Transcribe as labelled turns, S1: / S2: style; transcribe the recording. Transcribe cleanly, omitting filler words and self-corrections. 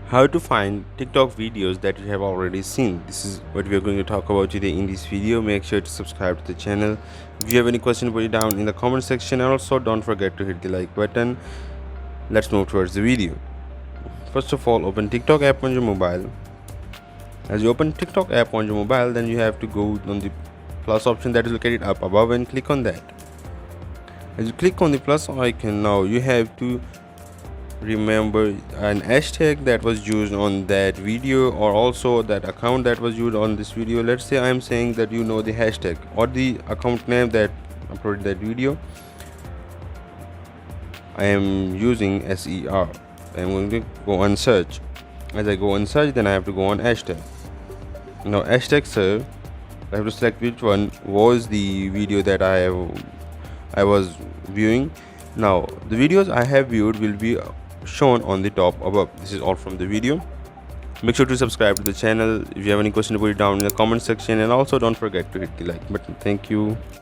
S1: How to find TikTok videos that you have already seen. This is what we are going to talk about today in this video. Make sure to subscribe to the channel. If you have any question, put it down in the comment section, and also don't forget to hit the like button. Let's move towards the video. First of all, open TikTok app on your mobile. As you open TikTok app on your mobile, then you have to go on the plus option that is located up above and click on that. As you click on the plus icon, now you have to remember an hashtag that was used on that video, or also that account that was used on this video. Let's say I am saying that you know the hashtag or the account name that uploaded that video. I am using SER. I am going to go on search. As I go on search, then I have to go on hashtag. Now hashtag search, I have to select which one was the video that I was viewing. Now the videos I have viewed will be shown on the top above. This is all from the video. Make sure to subscribe to the channel. If you have any question, put it down in the comment section, and also don't forget to hit the like button. Thank you.